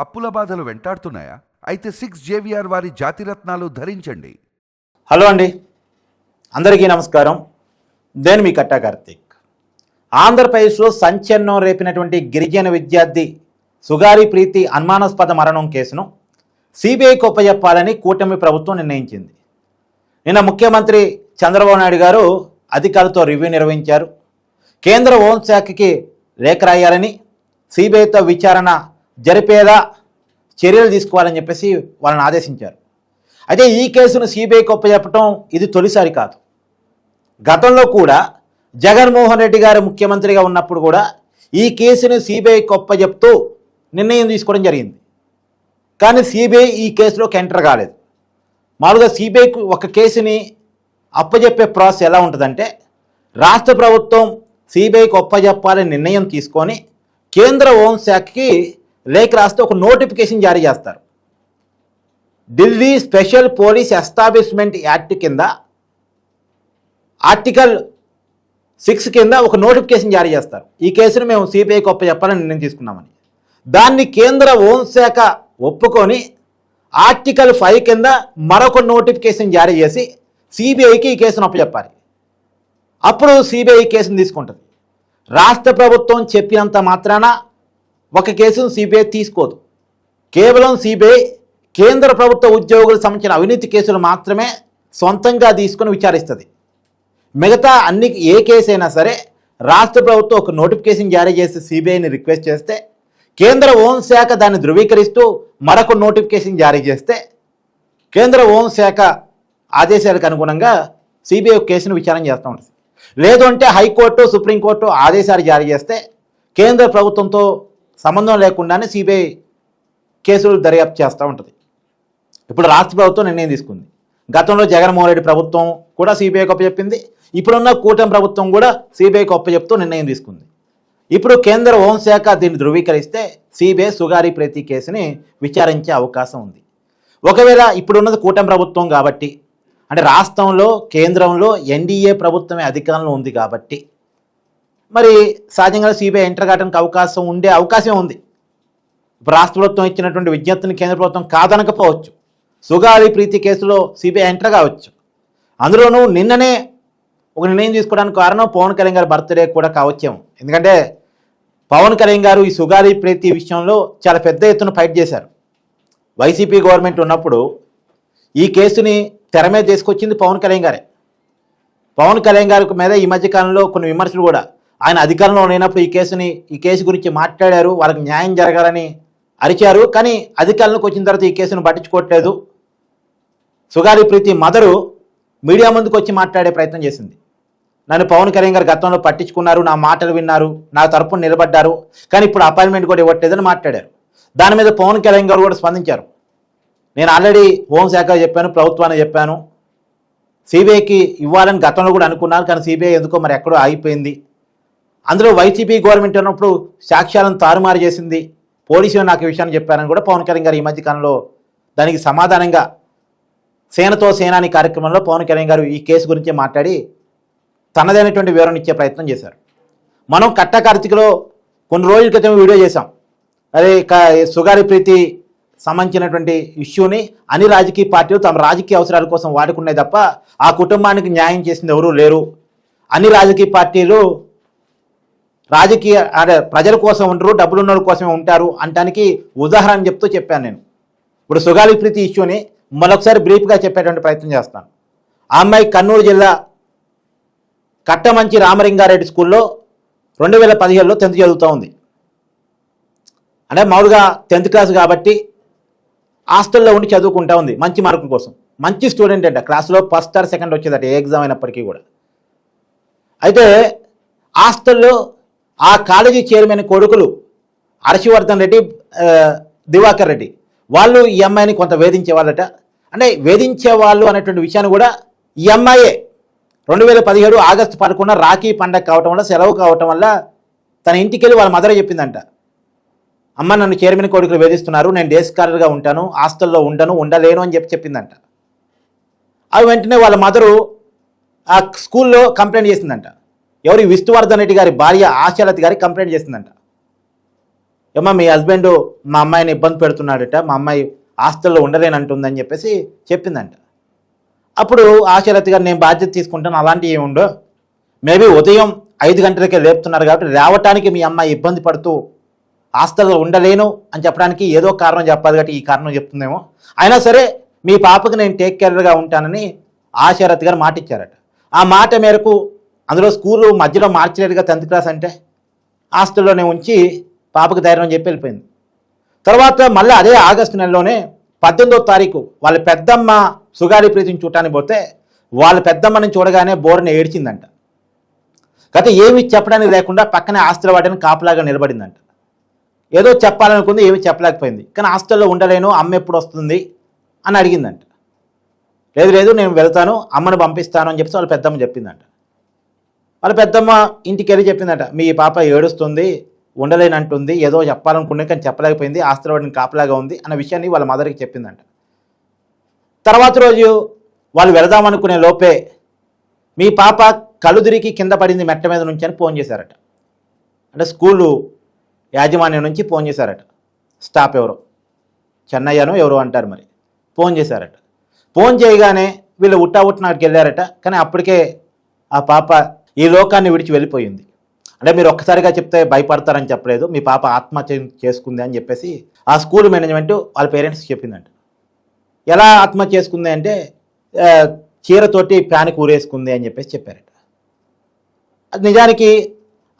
అప్పుల బాధలు వెంటాడుతున్నాయా? అయితే 6 JVR వారి జాతిరత్నాలు ధరించండి. హలో అండి, అందరికీ నమస్కారం. నేను మీ కట్టా కార్తీక్. ఆంధ్రప్రదేశ్లో సంచలనం రేపినటువంటి గిరిజన విద్యార్థి సుగారి ప్రీతి అనుమానాస్పద మరణం కేసును సిబిఐకి అప్పజెప్పాలని కూటమి ప్రభుత్వం నిర్ణయించింది. నిన్న ముఖ్యమంత్రి చంద్రబాబు నాయుడు గారు అధికారులతో రివ్యూ నిర్వహించారు. కేంద్ర హోంశాఖకి లేఖ రాయాలని, సిబిఐతో విచారణ జరిపేలా చర్యలు తీసుకోవాలని చెప్పేసి వాళ్ళని ఆదేశించారు. అయితే ఈ కేసును సిబిఐకి అప్పచెప్పటం ఇది తొలిసారి కాదు. గతంలో కూడా జగన్మోహన్ రెడ్డి గారు ముఖ్యమంత్రిగా ఉన్నప్పుడు కూడా ఈ కేసును సిబిఐకి అప్పచెప్తూ నిర్ణయం తీసుకోవడం జరిగింది. కానీ సిబిఐ ఈ కేసులోకి ఎంటర్ కాలేదు. మామూలుగా సిబిఐకి ఒక కేసుని అప్పచెప్పే ప్రాసెస్ ఎలా ఉంటుందంటే, రాష్ట్ర ప్రభుత్వం సిబిఐకి అప్పచెప్పాలని నిర్ణయం తీసుకొని కేంద్ర హోంశాఖకి లేఖ రాస్తే ఒక నోటిఫికేషన్ జారీ చేస్తారు. Delhi special police establishment act కింద ఆర్టికల్ 6 కింద ఒక నోటిఫికేషన్ జారీ చేస్తారు. ఈ కేసును మేము సిబిఐకి అప్పచెప్పాలని నిర్ణయం తీసుకున్నామని. దాన్ని కేంద్ర హోంశాఖ ఒప్పుకొని ఆర్టికల్ 5 కింద మరొక నోటిఫికేషన్ జారీ చేసి సిబిఐకి ఈ కేసును అప్పచెప్పాలి. అప్పుడు సిబిఐ కేసును తీసుకుంటుంది. రాష్ట్ర ప్రభుత్వం చెప్పినంత మాత్రాన ఒక కేసును సిబిఐ తీసుకోదు. కేవలం సిబిఐ కేంద్ర ప్రభుత్వ ఉద్యోగులకు సంబంధించిన అవినీతి కేసులు మాత్రమే సొంతంగా తీసుకొని విచారిస్తుంది. మిగతా అన్ని ఏ కేసు అయినా సరే రాష్ట్ర ప్రభుత్వం ఒక నోటిఫికేషన్ జారీ చేసి సిబిఐని రిక్వెస్ట్ చేస్తే, కేంద్ర హోంశాఖ దాన్ని ధృవీకరిస్తూ మరొక నోటిఫికేషన్ జారీ చేస్తే, కేంద్ర హోంశాఖ ఆదేశాలకు అనుగుణంగా సిబిఐ కేసును విచారణ చేస్తూ ఉంటుంది. లేదు అంటే హైకోర్టు, సుప్రీంకోర్టు ఆదేశాలు జారీ చేస్తే కేంద్ర ప్రభుత్వంతో సంబంధం లేకుండానే సిబిఐ కేసులు దర్యాప్తు చేస్తూ ఉంటుంది. ఇప్పుడు రాష్ట్ర ప్రభుత్వం నిర్ణయం తీసుకుంది. గతంలో జగన్మోహన్ రెడ్డి ప్రభుత్వం కూడా సిబిఐకి అప్పచెప్పింది. ఇప్పుడున్న కూటమి ప్రభుత్వం కూడా సిబిఐకి అప్పచెప్తూ నిర్ణయం తీసుకుంది. ఇప్పుడు కేంద్ర హోంశాఖ దీన్ని ధృవీకరిస్తే సిబిఐ సుగారి ప్రీతి కేసుని విచారించే అవకాశం ఉంది. ఒకవేళ ఇప్పుడున్నది కూటమి ప్రభుత్వం కాబట్టి, అంటే రాష్ట్రంలో కేంద్రంలో ఎన్డీఏ ప్రభుత్వమే అధికారంలో ఉంది కాబట్టి, మరి సహజంగా సిబిఐ ఎంటర్ కావడానికి అవకాశం ఉంది. ఇప్పుడు రాష్ట్ర ప్రభుత్వం ఇచ్చినటువంటి విజ్ఞప్తిని కేంద్ర ప్రభుత్వం కాదనకపోవచ్చు. సుగారి ప్రీతి కేసులో సిబిఐ ఎంటర్ కావచ్చు. అందులోనూ నిన్ననే ఒక నిర్ణయం తీసుకోవడానికి కారణం పవన్ కళ్యాణ్ గారి బర్త్డే కూడా కావచ్చేమో. ఎందుకంటే పవన్ కళ్యాణ్ గారు ఈ సుగారి ప్రీతి విషయంలో చాలా పెద్ద ఎత్తున ఫైట్ చేశారు. వైసీపీ గవర్నమెంట్ ఉన్నప్పుడు ఈ కేసుని తెర మీద తీసుకొచ్చింది పవన్ కళ్యాణ్ గారే. పవన్ కళ్యాణ్ గారి మీద ఈ మధ్యకాలంలో కొన్ని విమర్శలు కూడా, ఆయన అధికారంలో లేనప్పుడు ఈ కేసు గురించి మాట్లాడారు, వాళ్ళకి న్యాయం జరగాలని అరిచారు. కానీ అధికారంలోకి వచ్చిన తర్వాత ఈ కేసును పట్టించుకోవట్లేదు. సుగారి ప్రీతి మదరు మీడియా ముందుకు వచ్చి మాట్లాడే ప్రయత్నం చేసింది. నన్ను పవన్ కళ్యాణ్ గారు గతంలో పట్టించుకున్నారు, నా మాటలు విన్నారు, నా తరపున నిలబడ్డారు, కానీ ఇప్పుడు అపాయింట్మెంట్ కూడా ఇవ్వట్లేదని మాట్లాడారు. దాని మీద పవన్ కళ్యాణ్ గారు కూడా స్పందించారు. నేను ఆల్రెడీ హోంశాఖ చెప్పాను, ప్రభుత్వాన్ని చెప్పాను, సిబిఐకి ఇవ్వాలని గతంలో కూడా అనుకున్నారు, కానీ సిబిఐ ఎందుకో మరి ఎక్కడో ఆగిపోయింది. అందులో వైసీపీ గవర్నమెంట్ ఉన్నప్పుడు సాక్ష్యాలను తారుమారు చేసింది, పోలీసులు నాకు ఈ విషయాన్ని చెప్పారని కూడా పవన్ కళ్యాణ్ గారు ఈ మధ్యకాలంలో దానికి సమాధానంగా సేనతో సేనాని కార్యక్రమంలో పవన్ కళ్యాణ్ గారు ఈ కేసు గురించి మాట్లాడి తనదైనటువంటి వివరణ ఇచ్చే ప్రయత్నం చేశారు. మనం కట్టా కార్తీకలో కొన్ని రోజుల క్రితం వీడియో చేశాం. అదే సుగారి ప్రీతి సంబంధించినటువంటి ఇష్యూని అన్ని రాజకీయ పార్టీలు తమ రాజకీయ అవసరాల కోసం వాడుకున్నాయి తప్ప ఆ కుటుంబానికి న్యాయం చేసింది ఎవరూ లేరు. అన్ని రాజకీయ పార్టీలు ప్రజల కోసం ఉండరు, డబ్బులున్న వాళ్ళ కోసమే ఉంటారు అనడానికి ఉదాహరణ చెప్తూ చెప్పాను నేను. ఇప్పుడు సుగాలి ప్రీతి ఇష్యూని మరొకసారి బ్రీఫ్గా చెప్పేటువంటి ప్రయత్నం చేస్తాను. ఆ అమ్మాయి కర్నూలు జిల్లా కట్టమంచి రామలింగారెడ్డి స్కూల్లో 2017లో 10th చదువుతూ ఉంది. అంటే మామూలుగా 10th క్లాస్ కాబట్టి హాస్టల్లో ఉండి చదువుకుంటా ఉంది మంచి మార్కుల కోసం. మంచి స్టూడెంట్ అంట, క్లాస్లో ఫస్ట్ ఆర్ సెకండ్ వచ్చేదట ఏ ఎగ్జామ్ అయినప్పటికీ కూడా. అయితే హాస్టల్లో ఆ కాలేజీ చైర్మన్ కొడుకులు హర్షవర్ధన్ రెడ్డి, దివాకర్ రెడ్డి వాళ్ళు ఈ అమ్మాయిని కొంత వేధించేవాళ్ళట. అంటే వేధించేవాళ్ళు అనేటువంటి విషయాన్ని కూడా ఈ అమ్మాయే 2017 ఆగస్టు 11 రాఖీ పండగ కావటం వల్ల, సెలవు కావటం వల్ల తన ఇంటికి వెళ్ళి వాళ్ళ మదర్ చెప్పిందంట, అమ్మ నన్ను చైర్మన్ కొడుకులు వేధిస్తున్నారు, నేను డే స్కాలర్గా ఉంటాను, హాస్టల్లో ఉండలేను అని చెప్పిందంట. అవి వెంటనే వాళ్ళ మదరు ఆ స్కూల్లో కంప్లైంట్ చేసిందంట. ఎవరి విష్ణువర్ధన్ రెడ్డి గారి భార్య ఆశాలతి గారికి కంప్లైంట్ చేసిందంట. ఏమో మీ హస్బెండ్ మా అమ్మాయిని ఇబ్బంది పెడుతున్నాడట, మా అమ్మాయి హాస్టల్లో ఉండలేనంటుందని చెప్పేసి చెప్పిందంట. అప్పుడు ఆశాలత గారు నేను బాధ్యత తీసుకుంటాను, అలాంటివి ఏమి ఉండవు, మేబీ ఉదయం 5 గంటలకే లేపుతున్నారు కాబట్టి రావటానికి మీ అమ్మాయి ఇబ్బంది పడుతూ హాస్టల్లో ఉండలేను అని చెప్పడానికి ఏదో కారణం చెప్పాలి కాబట్టి ఈ కారణం చెప్తుందేమో, అయినా సరే మీ పాపకి నేను టేక్ కేర్గా ఉంటానని ఆశారథ్ గారు మాట ఇచ్చారట. ఆ మాట మేరకు అందులో స్కూలు మధ్యలో మార్చలేదుగా 10th క్లాస్ అంటే, హాస్టల్లోనే ఉంచి పాపకు ధైర్యం చెప్పి వెళ్ళిపోయింది. తర్వాత మళ్ళీ అదే ఆగస్టు నెలలోనే 18వ తారీఖు వాళ్ళ పెద్దమ్మ సుగాలి ప్రీతిని చూడటానికి పోతే వాళ్ళ పెద్దమ్మని చూడగానే బోర్ని ఏడ్చిందంట. గత ఏమి చెప్పడానికి లేకుండా పక్కనే హాస్టల్ వాడని కాపలాగా నిలబడిందంట. ఏదో చెప్పాలనుకుంది, ఏమి చెప్పలేకపోయింది. కానీ హాస్టల్లో ఉండలేను, అమ్మ ఎప్పుడు వస్తుంది అని అడిగిందంట. లేదు లేదు నేను వెళ్తాను, అమ్మను పంపిస్తాను అని చెప్పేసి వాళ్ళ పెద్దమ్మ చెప్పిందంట. వాళ్ళ పెద్దమ్మ ఇంటికి వెళ్ళి చెప్పిందంట, మీ పాప ఏడుస్తుంది, ఉండలేనంటుంది, ఏదో చెప్పాలనుకునే కానీ చెప్పలేకపోయింది, హాస్టల్ వాడిని కాపలాగా ఉంది అన్న విషయాన్ని వాళ్ళ మదర్కి చెప్పిందంట. తర్వాత రోజు వాళ్ళు వెళదామనుకునే లోపే మీ పాప కలుదిరికి కింద పడింది మెట్ట మీద నుంచి అని ఫోన్ చేశారట. అంటే స్కూలు యాజమాన్యం నుంచి ఫోన్ చేశారట. స్టాఫ్ ఎవరో చెన్నయ్యనో ఎవరో అంటారు మరి, ఫోన్ చేశారట. ఫోన్ చేయగానే వీళ్ళు ఉట్టావుట్టినాడికి వెళ్ళారట. కానీ అప్పటికే ఆ పాప ఈ లోకాన్ని విడిచి వెళ్ళిపోయింది. అంటే మీరు ఒక్కసారిగా చెప్తే భయపడతారని చెప్పలేదు, మీ పాప ఆత్మహత్య చేసుకుంది అని చెప్పేసి ఆ స్కూల్ మేనేజ్మెంట్ వాళ్ళ పేరెంట్స్కి చెప్పిందంట. ఎలా ఆత్మహత్య చేసుకుంది అంటే చీరతోటి ప్యానికి ఊరేసుకుంది అని చెప్పేసి చెప్పారట. అది నిజానికి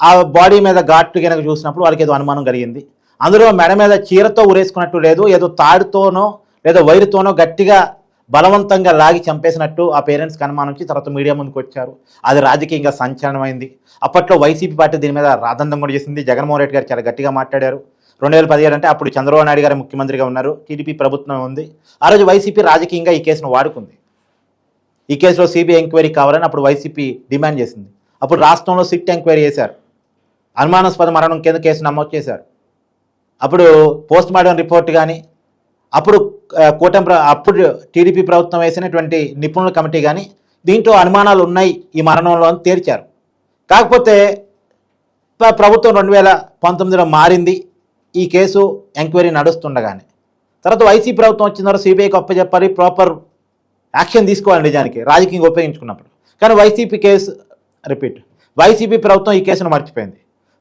ఆ బాడీ మీద ఘాట్లు కనుక చూసినప్పుడు వాళ్ళకి ఏదో అనుమానం కలిగింది. అందులో మెడ మీద చీరతో ఊరేసుకున్నట్టు లేదు, ఏదో తాడుతోనో లేదా వైరుతోనో గట్టిగా బలవంతంగా లాగి చంపేసినట్టు ఆ పేరెంట్స్కి అనుమానం వచ్చి తర్వాత మీడియా ముందుకు వచ్చారు. అది రాజకీయంగా సంచలనమైంది. అప్పట్లో వైసీపీ పార్టీ దీని మీద రాదంతం కూడా చేసింది. జగన్మోహన్ రెడ్డి గారు చాలా గట్టిగా మాట్లాడారు. 2017 అంటే అప్పుడు చంద్రబాబు నాయుడు గారు ముఖ్యమంత్రిగా ఉన్నారు, టీడీపీ ప్రభుత్వం ఉంది. ఆ రోజు వైసీపీ రాజకీయంగా ఈ కేసును వాడుకుంది. ఈ కేసులో సిబిఐ ఎంక్వైరీ కావాలని అప్పుడు వైసీపీ డిమాండ్ చేసింది. అప్పుడు రాష్ట్రంలో సిట్ ఎంక్వైరీ చేశారు, అనుమానాస్పద మరణం కింద కేసు నమోదు చేశారు. అప్పుడు పోస్ట్ మార్టం రిపోర్ట్ కానీ అప్పుడు అప్పుడు టీడీపీ ప్రభుత్వం వేసినటువంటి నిపుణుల కమిటీ కానీ దీంట్లో అనుమానాలు ఉన్నాయి ఈ మరణంలో అని తేల్చారు. కాకపోతే ప్రభుత్వం 2019లో మారింది, ఈ కేసు ఎంక్వైరీ నడుస్తుండగానే. తర్వాత వైసీపీ ప్రభుత్వం వచ్చిన తర్వాత సిబిఐకి అప్పచెప్పాలి, ప్రాపర్ యాక్షన్ తీసుకోవాలి నిజానికి రాజకీయంగా ఉపయోగించుకున్నప్పుడు. కానీ వైసీపీ ప్రభుత్వం ఈ కేసును మర్చిపోయింది.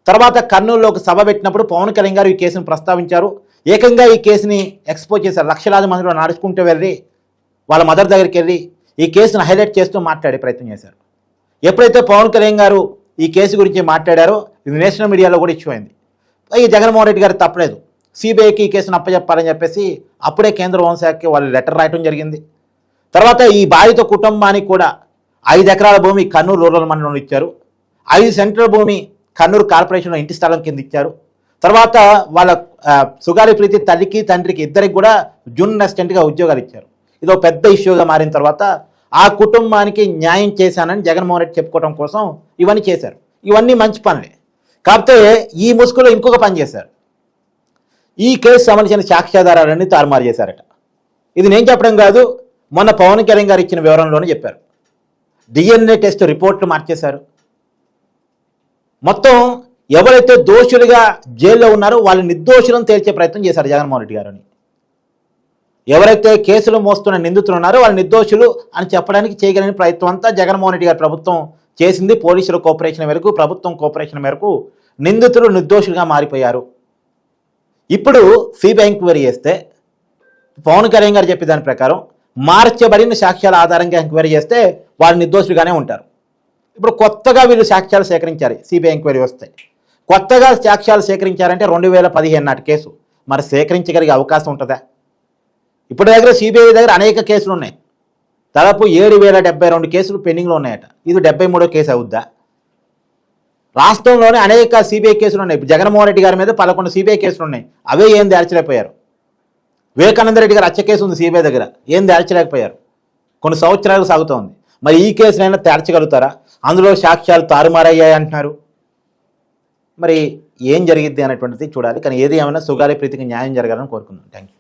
తర్వాత కర్నూలులో ఒక సభ పెట్టినప్పుడు పవన్ కళ్యాణ్ గారు ఈ కేసును ప్రస్తావించారు. ఏకంగా ఈ కేసుని ఎక్స్పోజ్ చేశారు. లక్షలాది మందిలో నడుచుకుంటూ వెళ్ళి వాళ్ళ మదర్ దగ్గరికి వెళ్ళి ఈ కేసును హైలైట్ చేస్తూ మాట్లాడే ప్రయత్నం చేశారు. ఎప్పుడైతే పవన్ కళ్యాణ్ గారు ఈ కేసు గురించి మాట్లాడారో ఇది నేషనల్ మీడియాలో కూడా ఇష్యూ అయింది. ఈ జగన్మోహన్ రెడ్డి గారు తప్పలేదు, సిబిఐకి ఈ కేసును అప్పచెప్పాలని చెప్పేసి అప్పుడే కేంద్ర హోంశాఖకి వాళ్ళు లెటర్ రాయటం జరిగింది. తర్వాత ఈ బాధిత కుటుంబానికి కూడా 5 ఎకరాల భూమి కర్నూలు రూరల్ మండలంలో ఇచ్చారు, 5 సెంట్రల్ భూమి కర్నూలు కార్పొరేషన్లో ఇంటి స్థలం కింద ఇచ్చారు. తర్వాత వాళ్ళ సుగాలి ప్రీతి తల్లికి తండ్రికి ఇద్దరికి కూడా జూనియర్ అసిస్టెంట్గా ఉద్యోగాలు ఇచ్చారు. ఇదో పెద్ద ఇష్యూగా మారిన తర్వాత ఆ కుటుంబానికి న్యాయం చేశానని జగన్మోహన్ రెడ్డి చెప్పుకోవడం కోసం ఇవన్నీ చేశారు. ఇవన్నీ మంచి పనులే. కాకపోతే ఈ ముసుగులో ఇంకొక పని చేశారు. ఈ కేసు సంబంధించిన సాక్ష్యాధారాలన్నీ తారుమారు చేశారట. ఇది నేను చెప్పడం కాదు, మొన్న పవన్ కళ్యాణ్ గారు ఇచ్చిన వివరంలోనే చెప్పారు. DNA టెస్ట్ రిపోర్ట్లు మార్చేశారు. మొత్తం ఎవరైతే దోషులుగా జైల్లో ఉన్నారో వాళ్ళ నిర్దోషులను తేల్చే ప్రయత్నం చేశారు జగన్మోహన్ రెడ్డి గారు. ఎవరైతే కేసులు మోస్తున్న నిందితులు ఉన్నారో వాళ్ళు నిర్దోషులు అని చెప్పడానికి చేయగలిగిన ప్రయత్నం అంతా జగన్మోహన్ రెడ్డి గారి ప్రభుత్వం చేసింది. పోలీసుల కోఆపరేషన్ మేరకు, ప్రభుత్వం కోఆపరేషన్ మేరకు నిందితులు నిర్దోషులుగా మారిపోయారు. ఇప్పుడు సిబిఐ ఎంక్వైరీ చేస్తే పవన్ కళ్యాణ్ గారు చెప్పే దాని ప్రకారం మార్చబడిన సాక్ష్యాల ఆధారంగా ఎంక్వైరీ చేస్తే వాళ్ళు నిర్దోషులుగానే ఉంటారు. ఇప్పుడు కొత్తగా వీళ్ళు సాక్ష్యాలు సేకరించారు. సిబిఐ ఎంక్వైరీ వస్తే కొత్తగా సాక్ష్యాలు సేకరించారంటే 2015 నాటి కేసు, మరి సేకరించగలిగే అవకాశం ఉంటుందా? ఇప్పుడు దగ్గర సిబిఐ దగ్గర అనేక కేసులు ఉన్నాయి. దాదాపు 7,072 కేసులు పెండింగ్లో ఉన్నాయట. ఇది 73వ కేసు అవుద్దా? రాష్ట్రంలోనే అనేక సిబిఐ కేసులు ఉన్నాయి. జగన్మోహన్ రెడ్డి గారి మీద 11 సిబిఐ కేసులు ఉన్నాయి. అవే ఏం తేల్చలేకపోయారు. వివేకానంద రెడ్డి గారు హత్య కేసు ఉంది సిబిఐ దగ్గర, ఏం తేల్చలేకపోయారు. కొన్ని సంవత్సరాలు సాగుతోంది. మరి ఈ కేసునైనా తేల్చగలుగుతారా? అందులో సాక్ష్యాలు తారుమారయ్యాయి అంటున్నారు. మరి ఏం జరిగిద్ది అనేటువంటిది చూడాలి. కానీ ఏది ఏమైనా సుగాలి ప్రీతికి న్యాయం జరగాలని కోరుకుందాం. Thank you.